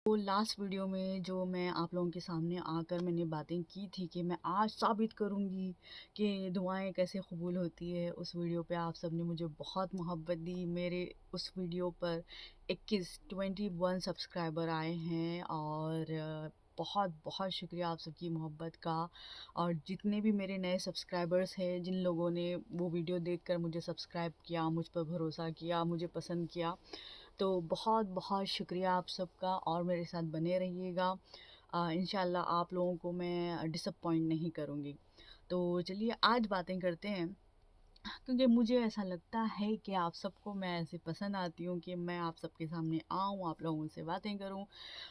तो last video में जो मैं आप लोगों के सामने आकर मैंने बातें की थी कि मैं आज साबित करूँगी कि दुआएं कैसे कबूल होती है, उस वीडियो पे आप सब ने मुझे बहुत मोहब्बत दी। मेरे उस वीडियो पर 21 सब्सक्राइबर आए हैं और बहुत बहुत शुक्रिया आप सबकी मोहब्बत का। और जितने भी मेरे नए सब्सक्राइबर्स हैं, जिन लोगों ने वो वीडियो देखकर मुझे सब्सक्राइब किया, मुझ पर भरोसा किया, मुझे पसंद किया, तो बहुत बहुत शुक्रिया आप सबका और मेरे साथ बने रहिएगा। इंशाल्लाह आप लोगों को मैं डिसअपॉइंट नहीं करूँगी। तो चलिए आज बातें करते हैं, क्योंकि मुझे ऐसा लगता है कि आप सबको मैं ऐसे पसंद आती हूँ कि मैं आप सबके सामने आऊँ, आप लोगों से बातें करूँ।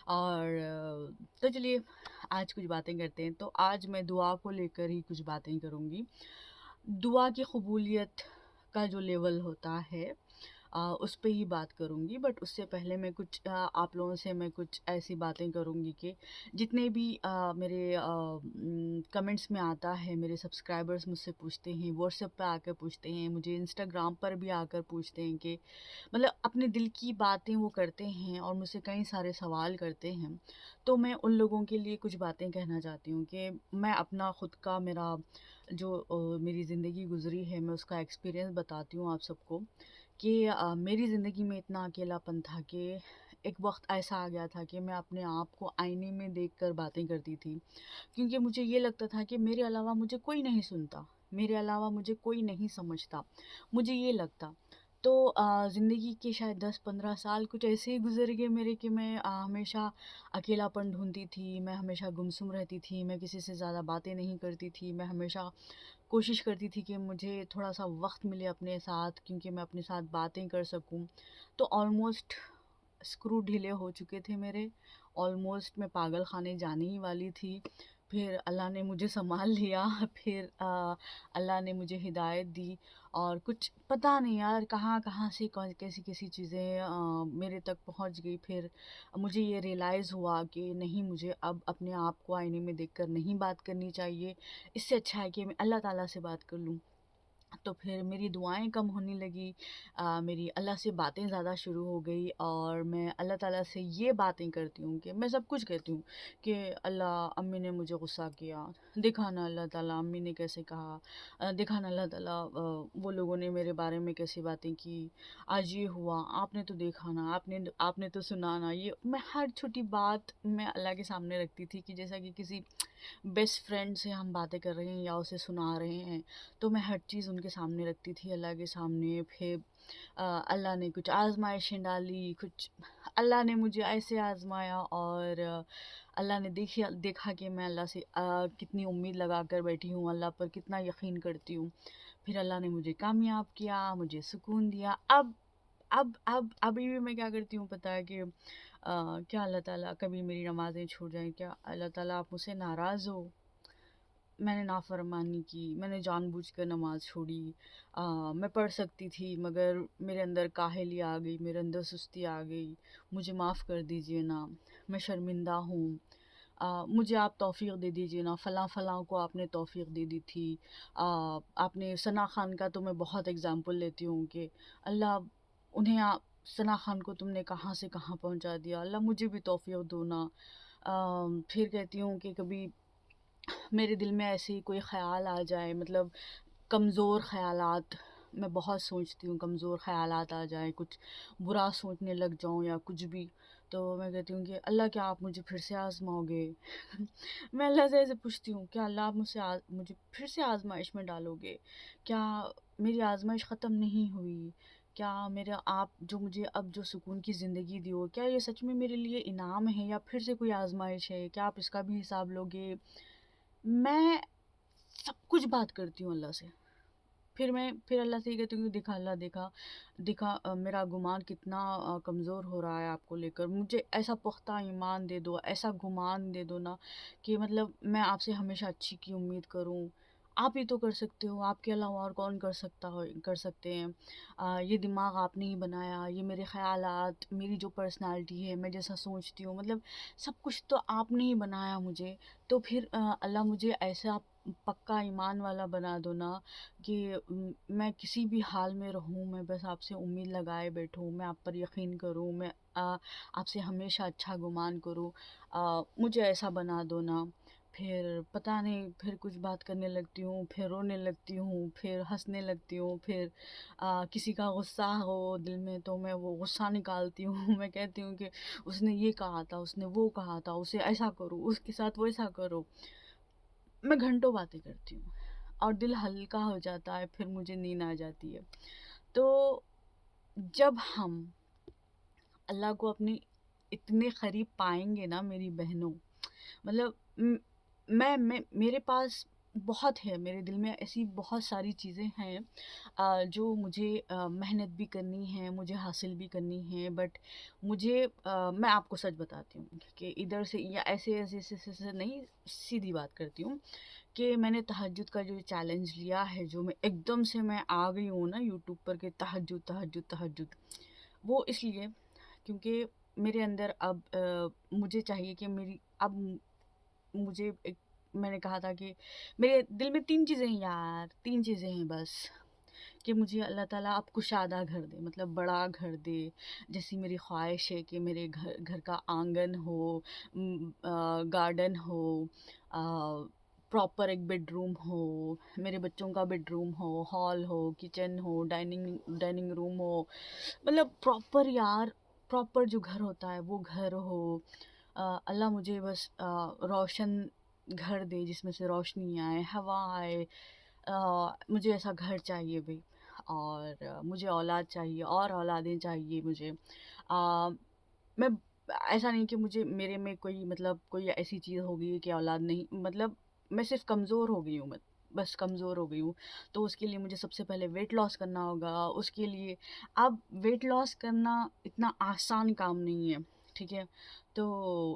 और तो चलिए आज कुछ बातें करते हैं। तो आज मैं दुआ को लेकर ही कुछ बातें करूँगी। दुआ की कबूलियत का जो लेवल होता है उस पे ही बात करूँगी। बट उससे पहले मैं कुछ आप लोगों से मैं कुछ ऐसी बातें करूँगी कि जितने भी मेरे कमेंट्स में आता है, मेरे सब्सक्राइबर्स मुझसे पूछते हैं, व्हाट्सएप पे आकर पूछते हैं, मुझे इंस्टाग्राम पर भी आकर पूछते हैं कि मतलब अपने दिल की बातें वो करते हैं और मुझसे कई सारे सवाल करते हैं। तो मैं उन लोगों के लिए कुछ बातें कहना चाहती हूँ कि मैं अपना ख़ुद का मेरा जो मेरी ज़िंदगी गुज़री है, मैं उसका एक्सपीरियंस बताती हूँ आप सबको कि मेरी ज़िंदगी में इतना अकेलापन था कि एक वक्त ऐसा आ गया था कि मैं अपने आप को आईने में देखकर बातें करती थी, क्योंकि मुझे ये लगता था कि मेरे अलावा मुझे कोई नहीं सुनता, मेरे अलावा मुझे कोई नहीं समझता, मुझे ये लगता। तो ज़िंदगी के शायद 10-15 साल कुछ ऐसे ही गुजर गए मेरे कि मैं हमेशा अकेलापन ढूंढती थी, मैं हमेशा गुमसुम रहती थी, मैं किसी से ज़्यादा बातें नहीं करती थी, मैं हमेशा कोशिश करती थी कि मुझे थोड़ा सा वक्त मिले अपने साथ, क्योंकि मैं अपने साथ बातें कर सकूं। तो ऑलमोस्ट स्क्रू ढीले हो चुके थे मेरे, ऑलमोस्ट मैं पागल खाने जाने ही वाली थी। फिर अल्लाह ने मुझे संभाल लिया। फिर अल्लाह ने मुझे हिदायत दी और कुछ पता नहीं यार कहाँ कहाँ से कैसी कैसी चीज़ें मेरे तक पहुंच गई। फिर मुझे ये रियलाइज़ हुआ कि नहीं, मुझे अब अपने आप को आईने में देखकर नहीं बात करनी चाहिए, इससे अच्छा है कि मैं अल्लाह ताला से बात कर लूँ। तो फिर मेरी दुआएं कम होने लगी, मेरी अल्लाह से बातें ज़्यादा शुरू हो गई और मैं अल्लाह ताला से ये बातें करती हूँ कि मैं सब कुछ कहती हूँ कि अल्लाह, अम्मी ने मुझे गुस्सा किया, देखा ना अल्लाह ताला अम्मी ने कैसे कहा, देखा ना अल्लाह ताला वो लोगों ने मेरे बारे में कैसी बातें की, आज ये हुआ, आपने तो देखा ना, आपने आपने तो सुना ना। ये मैं हर छोटी बात मैं अल्लाह के सामने रखती थी कि जैसा कि किसी बेस्ट फ्रेंड से हम बातें कर रहे हैं या उसे सुना रहे हैं। तो मैं हर चीज़ उनके सामने रखती थी, अल्लाह के सामने। फिर अल्लाह ने कुछ आजमाइशें डाली, कुछ अल्लाह ने मुझे ऐसे आजमाया और अल्लाह ने देखा कि मैं अल्लाह से कितनी उम्मीद लगा कर बैठी हूँ, अल्लाह पर कितना यकीन करती हूँ। फिर अल्लाह ने मुझे कामयाब किया, मुझे सुकून दिया। अब अभी भी मैं क्या करती हूँ पता है कि क्या अल्लाह ताला कभी मेरी नमाज़ें छूट जाएँ, क्या अल्लाह ताला आप मुझसे नाराज़ हो? मैंने नाफरमानी की, मैंने जानबूझकर नमाज़ छोड़ी। मैं पढ़ सकती थी मगर मेरे अंदर काहली आ गई, मेरे अंदर सुस्ती आ गई, मुझे माफ़ कर दीजिए ना, मैं शर्मिंदा हूँ। मुझे आप तौफ़ीक दे दीजिए ना, फ़लाँ फ़लाँ को आपने तौफ़ीक दे दी थी। आपने सना खान का तो मैं बहुत एग्ज़ाम्पल लेती हूँ कि अल्लाह, उन्हें आप सना खान को तुमने कहाँ से कहाँ पहुँचा दिया, अल्लाह मुझे भी तौफ़ीक दो ना। फिर कहती हूँ कि कभी मेरे दिल में ऐसे ही कोई ख़्याल आ जाए, मतलब कमज़ोर ख़यालात, मैं बहुत सोचती हूँ, कमज़ोर ख़यालात आ जाए, कुछ बुरा सोचने लग जाऊँ या कुछ भी, तो मैं कहती हूँ कि अल्लाह, क्या आप मुझे फिर से आज़माओगे? मैं अल्लाह से ऐसे पूछती हूँ, क्या अल्लाह आप मुझे फिर से आज़माइश में डालोगे? क्या मेरी आज़माइश ख़त्म नहीं हुई? क्या मेरा आप जो मुझे अब जो सुकून की ज़िंदगी दी हो, क्या ये सच में मेरे लिए इनाम है या फिर से कोई आज़माइश है? क्या आप इसका भी हिसाब लोगे? मैं सब कुछ बात करती हूँ अल्लाह से। फिर अल्लाह से ये कहती हूँ कि देखा अल्लाह, देखा मेरा गुमान कितना कमज़ोर हो रहा है आपको लेकर। मुझे ऐसा पुख्ता ईमान दे दो, ऐसा गुमान दे दो ना कि मतलब मैं आपसे हमेशा अच्छी की उम्मीद करूँ। आप ही तो कर सकते हो, आपके अलावा और कौन कर सकते हैं। ये दिमाग आपने ही बनाया, ये मेरे ख़यालात, मेरी जो पर्सनैलिटी है, मैं जैसा सोचती हूँ, मतलब सब कुछ तो आपने ही बनाया मुझे। तो फिर अल्लाह मुझे ऐसा पक्का ईमान वाला बना दो ना कि मैं किसी भी हाल में रहूँ, मैं बस आपसे उम्मीद लगाए बैठूँ, मैं आप पर यकीन करूँ, मैं آپ سے ہمیشہ اچھا گمان کروں، مجھے ایسا بنا دو نا۔ پھر پتہ نہیں، پھر کچھ بات کرنے لگتی ہوں، پھر رونے لگتی ہوں، پھر ہنسنے لگتی ہوں، پھر کسی کا غصہ ہو دل میں تو میں وہ غصہ نکالتی ہوں میں کہتی ہوں کہ اس نے یہ کہا تھا، اس نے وہ کہا تھا، اسے ایسا کرو، اس کے ساتھ ویسا کرو۔ میں گھنٹوں باتیں کرتی ہوں اور دل ہلکا ہو جاتا ہے، پھر مجھے نیند آ جاتی ہے۔ تو جب ہم اللہ کو اپنے اتنے قریب پائیں گے نا میری بہنوں، مطلب میرے پاس بہت ہے، میرے دل میں ایسی بہت ساری چیزیں ہیں جو مجھے محنت بھی کرنی ہے، مجھے حاصل بھی کرنی ہے، بٹ مجھے میں آپ کو سچ بتاتی ہوں کہ ادھر سے یا ایسے ایسے ایسے ایسے ایسے نہیں، سیدھی بات کرتی ہوں کہ میں نے تہجد کا جو چیلنج لیا ہے، جو میں ایک دم سے میں آ گئی ہوں نا یوٹیوب پر کہ تہجد تہجد تہجد، وہ اس لیے کیونکہ میرے اندر اب مجھے چاہیے کہ میری اب مجھے ایک، میں نے کہا تھا کہ میرے دل میں تین چیزیں ہیں یار، تین چیزیں ہیں بس، کہ مجھے اللہ تعالیٰ اب کشادہ گھر دے، مطلب بڑا گھر دے، جیسی میری خواہش ہے کہ میرے گھر کا آنگن ہو، گارڈن ہو، پراپر ایک بیڈ روم ہو، میرے بچوں کا بیڈ روم ہو، ہال ہو، کچن ہو، ڈائننگ روم ہو، مطلب پراپر یار، پراپر جو گھر ہوتا ہے وہ گھر ہو۔ اللہ مجھے بس روشن گھر دے جس میں سے روشنی آئے، ہوا آئے، مجھے ایسا گھر چاہیے بھائی، اور مجھے اولاد چاہیے اور اولادیں چاہیے مجھے۔ آ، میں ایسا نہیں کہ مجھے میرے میں کوئی مطلب کوئی ایسی چیز ہو گئی ہے کہ اولاد نہیں، مطلب میں صرف کمزور ہو گئی ہوں، میں بس کمزور ہو گئی ہوں، تو اس کے لیے مجھے سب سے پہلے ویٹ لاس کرنا ہوگا۔ اس کے لیے اب ویٹ لاس کرنا اتنا آسان کام نہیں ہے، ٹھیک ہے، تو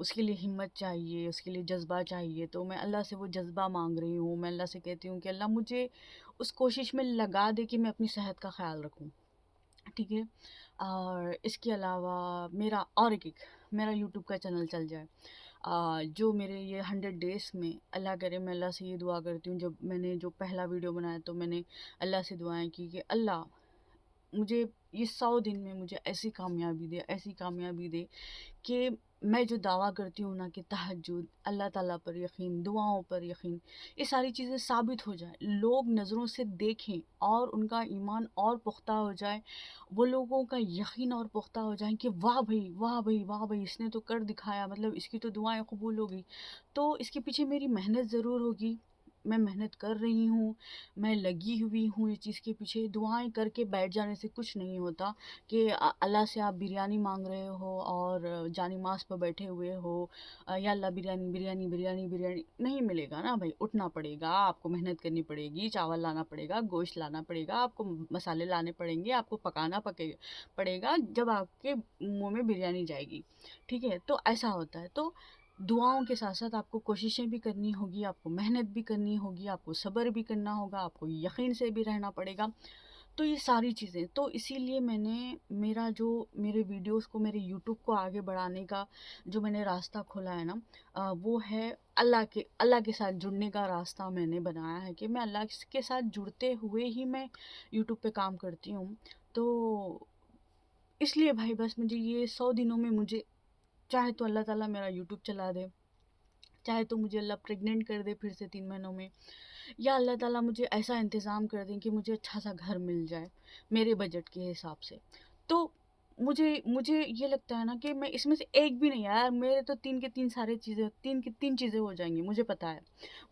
اس کے لیے ہمت چاہیے، اس کے لیے جذبہ چاہیے، تو میں اللہ سے وہ جذبہ مانگ رہی ہوں۔ میں اللہ سے کہتی ہوں کہ اللہ مجھے اس کوشش میں لگا دے کہ میں اپنی صحت کا خیال رکھوں، ٹھیک ہے، اور اس کے علاوہ میرا اور ایک میرا یوٹیوب کا چینل چل جائے، جو میرے یہ 100 ڈیز میں اللہ کرے، میں اللہ سے یہ دعا کرتی ہوں، جب میں نے جو پہلا ویڈیو بنایا تو میں نے اللہ سے دعائیں کی کہ اللہ مجھے یہ 100 دن میں مجھے ایسی کامیابی دے، ایسی کامیابی دے کہ میں جو دعویٰ کرتی ہوں نا کہ تہجد، اللہ تعالیٰ پر یقین، دعاؤں پر یقین، یہ ساری چیزیں ثابت ہو جائیں، لوگ نظروں سے دیکھیں اور ان کا ایمان اور پختہ ہو جائے، وہ لوگوں کا یقین اور پختہ ہو جائیں کہ واہ بھائی واہ بھائی واہ بھائی، اس نے تو کر دکھایا، مطلب اس کی تو دعائیں قبول ہو گئی۔ تو اس کے پیچھے میری محنت ضرور ہوگی، میں محنت کر رہی ہوں، میں لگی ہوئی ہوں اس چیز کے پیچھے۔ دعائیں کر کے بیٹھ جانے سے کچھ نہیں ہوتا کہ اللہ سے آپ بریانی مانگ رہے ہو اور جانی ماز پہ بیٹھے ہوئے ہو، یا اللہ بریانی بریانی بریانی بریانی، نہیں ملے گا نا بھائی، اٹھنا پڑے گا آپ کو، محنت کرنی پڑے گی، چاول لانا پڑے گا، گوشت لانا پڑے گا آپ کو، مسالے لانے پڑیں گے آپ کو، پکانا پڑے گا جب آپ کے منہ میں بریانی جائے گی، ٹھیک ہے، تو ایسا ہوتا ہے۔ تو دعاؤں کے ساتھ ساتھ آپ کو کوششیں بھی کرنی ہوگی، آپ کو محنت بھی کرنی ہوگی، آپ کو صبر بھی کرنا ہوگا، آپ کو یقین سے بھی رہنا پڑے گا، تو یہ ساری چیزیں، تو اسی لیے میں نے میرا جو میرے ویڈیوز کو، میرے یوٹیوب کو آگے بڑھانے کا جو میں نے راستہ کھولا ہے نا، وہ ہے اللہ کے ساتھ جڑنے کا راستہ میں نے بنایا ہے کہ میں اللہ کے ساتھ جڑتے ہوئے ہی میں یوٹیوب پہ کام کرتی ہوں۔ تو اس لیے بھائی بس مجھے یہ 100 دنوں میں مجھے چاہے تو اللہ تعالیٰ میرا یوٹیوب چلا دے، چاہے تو مجھے اللہ پریگننٹ کر دے پھر سے 3 مہینوں میں، یا اللہ تعالیٰ مجھے ایسا انتظام کر دیں کہ مجھے اچھا سا گھر مل جائے میرے بجٹ کے حساب سے، تو مجھے یہ لگتا ہے نا کہ میں اس میں سے ایک بھی نہیں، یار میرے تو تین کے تین سارے چیزیں، تین کی تین چیزیں ہو جائیں گی، مجھے پتہ ہے،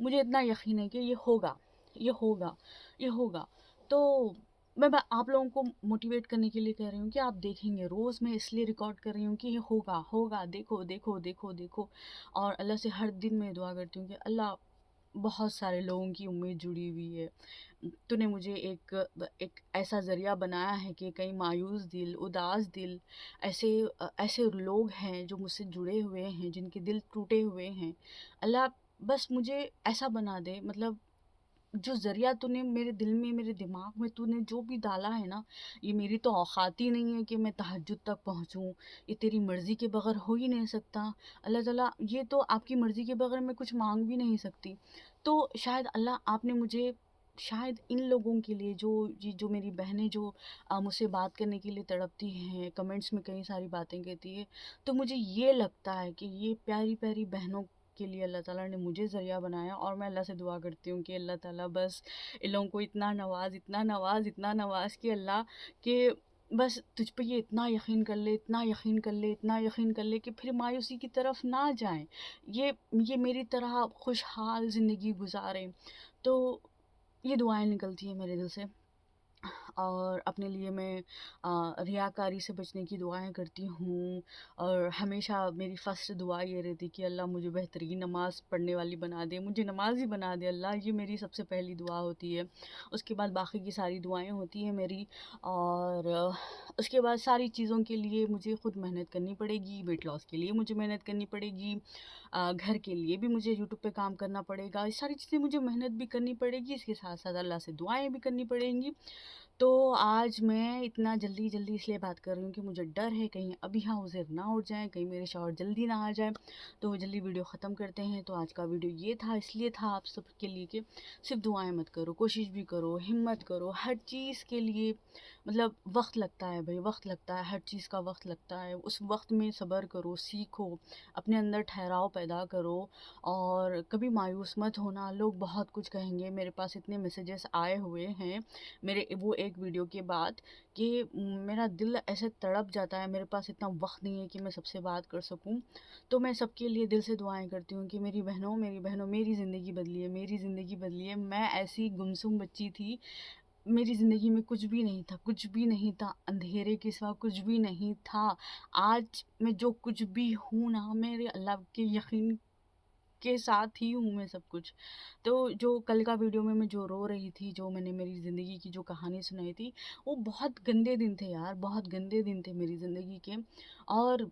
مجھے اتنا یقین ہے کہ یہ ہوگا، یہ ہوگا، یہ ہوگا۔ تو میں آپ لوگوں کو موٹیویٹ کرنے کے لیے کہہ رہی ہوں کہ آپ دیکھیں گے، روز میں اس لیے ریکارڈ کر رہی ہوں کہ یہ ہوگا ہوگا، دیکھو دیکھو دیکھو دیکھو، اور اللہ سے ہر دن میں دعا کرتی ہوں کہ اللہ بہت سارے لوگوں کی امید جڑی ہوئی ہے، تو نے مجھے ایک ایسا ذریعہ بنایا ہے کہ کئی مایوس دل، اداس دل، ایسے ایسے لوگ ہیں جو مجھ سے جڑے ہوئے ہیں، جن کے دل ٹوٹے ہوئے ہیں، اللہ بس مجھے ایسا بنا دے، مطلب جو ذریعہ تو نے میرے دل میں، میرے دماغ میں تو نے جو بھی ڈالا ہے نا، یہ میری تو اوقات ہی نہیں ہے کہ میں تہجد تک پہنچوں، یہ تیری مرضی کے بغیر ہو ہی نہیں سکتا اللہ تعالیٰ، یہ تو آپ کی مرضی کے بغیر میں کچھ مانگ بھی نہیں سکتی، تو شاید اللہ آپ نے مجھے शायद इन लोगों के लिए जो मेरी बहनें जो मुझसे बात करने के लिए तड़पती हैं, कमेंट्स में कई सारी बातें कहती है, तो मुझे ये लगता है कि ये प्यारी प्यारी बहनों के लिए अल्लाह ताला ने मुझे ज़रिया बनाया। और मैं अल्लाह से दुआ करती हूँ कि अल्लाह ताला बस इन लोगों को इतना नवाज, इतना नवाज, इतना नवाज कि अल्लाह के बस तुझ पे ये इतना यकीन कर ले, इतना यकीन कर ले, इतना यकीन कर ले कि फिर मायूसी की तरफ ना जाएं, ये मेरी तरह खुशहाल ज़िंदगी गुजारें। तो ये दुआएं निकलती हैं मेरे दिल से। और अपने लिए मैं रियाकारी से बचने की दुआएं करती हूँ। और हमेशा मेरी फ़र्स्ट दुआ ये रहती कि अल्लाह मुझे बेहतरीन नमाज़ पढ़ने वाली बना दे, मुझे नमाज़ी बना दे अल्लाह, ये मेरी सबसे पहली दुआ होती है। उसके बाद बाकी की सारी दुआएं होती हैं मेरी। और उसके बाद सारी चीज़ों के लिए मुझे ख़ुद मेहनत करनी पड़ेगी, वेट लॉस के लिए मुझे मेहनत करनी पड़ेगी, घर के लिए भी मुझे यूट्यूब पे काम करना पड़ेगा, ये सारी चीज़ें मुझे मेहनत भी करनी पड़ेगी, इसके साथ साथ अल्लाह से दुआएं भी करनी पड़ेंगी। तो आज मैं इतना जल्दी जल्दी इसलिए बात कर रही हूँ कि मुझे डर है कहीं अभी हाउस ना उठ जाए, कहीं मेरे शौहर जल्दी ना आ जाए। तो जल्दी वीडियो ख़त्म करते हैं। तो आज का वीडियो ये था, इसलिए था आप सब के लिए कि सिर्फ दुआएं मत करो, कोशिश भी करो, हिम्मत करो। हर चीज़ के लिए मतलब वक्त लगता है भाई, वक्त लगता है, हर चीज़ का वक्त लगता है। उस वक्त में सब्र करो, सीखो, अपने अंदर ठहराव पैदा करो और कभी मायूस मत होना। लोग बहुत कुछ कहेंगे, मेरे पास इतने मैसेजेस आए हुए हैं मेरे वो एक वीडियो के बाद कि मेरा दिल ऐसे तड़प जाता है, मेरे पास इतना वक्त नहीं है कि मैं सबसे बात कर सकूं। तो मैं सबके लिए दिल से दुआएं करती हूँ कि मेरी बहनों, मेरी बहनों, मेरी ज़िंदगी बदली है, मेरी ज़िंदगी बदली है। मैं ऐसी गुमसुम बच्ची थी, मेरी ज़िंदगी में कुछ भी नहीं था, कुछ भी नहीं था, अंधेरे के सिवा कुछ भी नहीं था। आज मैं जो कुछ भी हूँ ना, मेरे अल्लाह के यकीन के साथ ही हूँ मैं सब कुछ। तो जो कल का वीडियो में मैं जो रो रही थी, जो मैंने मेरी ज़िंदगी की जो कहानी सुनाई थी, वो बहुत गंदे दिन थे यार, बहुत गंदे दिन थे मेरी ज़िंदगी के। और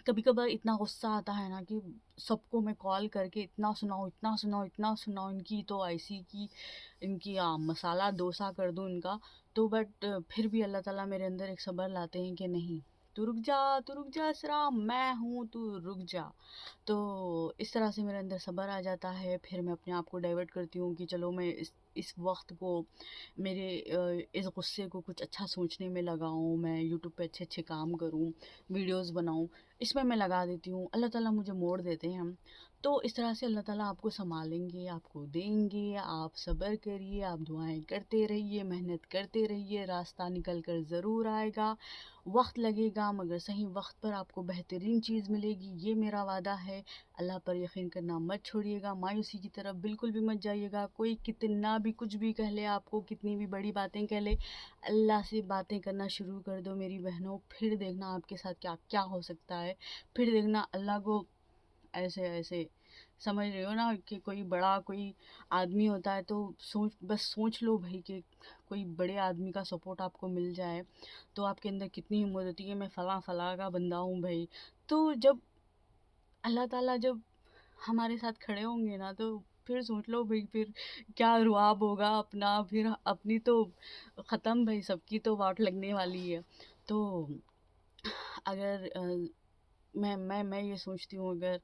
कभी कभार इतना गुस्सा आता है ना कि सबको मैं कॉल करके इतना सुनाऊँ, इतना सुनाऊँ, इतना सुनाऊँ, इनकी तो ऐसी की इनकी मसाला डोसा कर दूँ इनका। तो बट फिर भी अल्लाह ताला मेरे अंदर एक सब्र लाते हैं कि नहीं, तू रुक जा, तू रुक जा इसरा, मैं हूँ, तू रुक जा। तो इस तरह से मेरे अंदर सब्र आ जाता है। फिर मैं अपने आप को डाइवर्ट करती हूँ कि चलो मैं इस वक्त को मेरे इस गुस्से को कुछ अच्छा सोचने में लगाऊँ, मैं यूट्यूब पे अच्छे अच्छे काम करूँ, वीडियोस बनाऊँ, इसमें मैं लगा देती हूँ। अल्लाह ताला मुझे मोड़ देते हैं हम। तो इस तरह से अल्लाह ताला आपको संभालेंगे, आपको देंगे। आप सब्र करिए, आप दुआएं करते रहिए, मेहनत करते रहिए, रास्ता निकल कर ज़रूर आएगा। वक्त लगेगा मगर सही वक्त पर आपको बेहतरीन चीज़ मिलेगी, ये मेरा वादा है। अल्लाह पर यकीन करना मत छोड़िएगा, मायूसी की तरफ बिल्कुल भी मत जाइएगा। कोई कितना भी कुछ भी कह ले, आपको कितनी भी बड़ी बातें कह ले, अल्लाह से बातें करना शुरू कर दो मेरी बहनों, फिर देखना आपके साथ क्या क्या हो सकता है। फिर देखना अल्लाह को ऐसे ऐसे, समझ रहे हो ना, कि कोई बड़ा कोई आदमी होता है तो बस सोच लो भाई कि कोई बड़े आदमी का सपोर्ट आपको मिल जाए तो आपके अंदर कितनी हिम्मत होती है, मैं फ़लाँ फ़लाँ का बंदा हूँ भाई। तो जब अल्लाह ताला जब हमारे साथ खड़े होंगे ना, तो फिर सोच लो भाई, फिर क्या रुआब होगा अपना, फिर अपनी तो ख़त्म भाई, सबकी तो वाट लगने वाली है। तो अगर मैं ये सोचती हूँ, अगर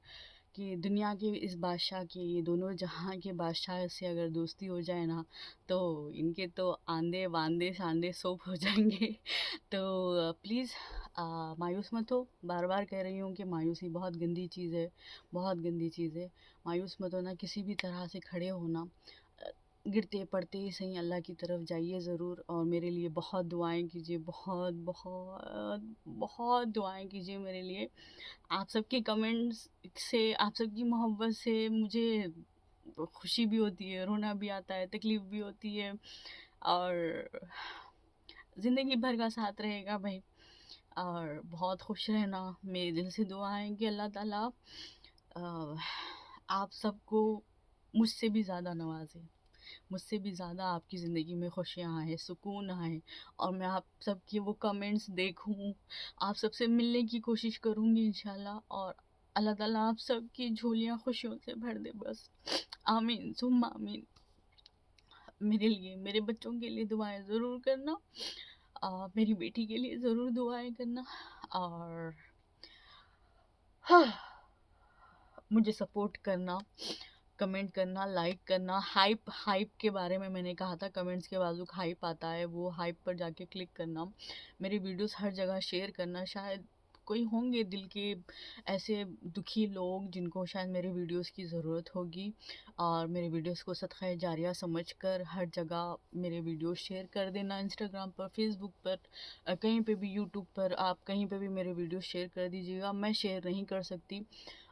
कि दुनिया के इस बादशाह की, ये दोनों जहाँ के बादशाह से अगर दोस्ती हो जाए ना, तो इनके तो आंधे बांधे सांधे सोप हो जाएंगे। तो प्लीज़ मायूस मत हो। बार बार कह रही हूँ कि मायूसी बहुत गंदी चीज़ है, बहुत गंदी चीज़ है। मायूस मत होना, किसी भी तरह से खड़े होना, गिरते पड़ते ही सही अल्लाह की तरफ जाइए ज़रूर। और मेरे लिए बहुत दुआएं कीजिए, बहुत बहुत बहुत दुआएं कीजिए मेरे लिए। आप सबके कमेंट्स से, आप सबकी मोहब्बत से मुझे खुशी भी होती है, रोना भी आता है, तकलीफ़ भी होती है। और ज़िंदगी भर का साथ रहेगा भाई। और बहुत खुश रहना, मेरे दिल से दुआ है कि अल्लाह ताला अ, आप सबको मुझसे भी ज़्यादा नवाजे, मुझसे भी ज़्यादा आपकी ज़िंदगी में खुशियाँ आए, सुकून आए। और मैं आप सबके वो कमेंट्स देखूँ, आप सबसे मिलने की कोशिश करूँगी इंशाल्लाह। और अल्लाह ताला आप सबकी झोलियाँ खुशियों से भर दे बस। आमीन सुम्मा आमीन। मेरे लिए, मेरे बच्चों के लिए दुआएं ज़रूर करना, मेरी बेटी के लिए ज़रूर दुआएं करना। और मुझे सपोर्ट करना। کمنٹ کرنا، لائک کرنا. ہائپ کے بارے میں نے کہا تھا، کمنٹس کے بازو ہائپ آتا ہے، وہ ہائپ پر جا کے کلک کرنا. میری ویڈیوز ہر جگہ شیئر کرنا. شاید کوئی ہوں گے دل کے ایسے دکھی لوگ جن کو شاید میری ویڈیوز کی ضرورت ہوگی، اور میرے ویڈیوز کو صدقہ جاریہ سمجھ کر ہر جگہ میرے ویڈیوز شیئر کر دینا. انسٹاگرام پر، فیس بک پر، کہیں پہ بھی، یوٹیوب پر، آپ کہیں پہ بھی میرے ویڈیوز شیئر کر دیجیے گا. میں شیئر نہیں کر سکتی،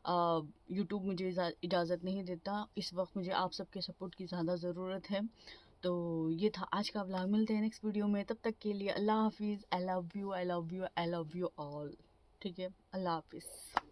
یوٹیوب مجھے اجازت نہیں دیتا. اس وقت مجھے آپ سب کے سپورٹ کی زیادہ ضرورت ہے. تو یہ تھا آج کا ولاگ. ملتے ہیں نیکسٹ ویڈیو میں، تب تک کے لیے اللہ حافظ. I love you, I love you, I love you all. ٹھیک ہے، اللہ حافظ.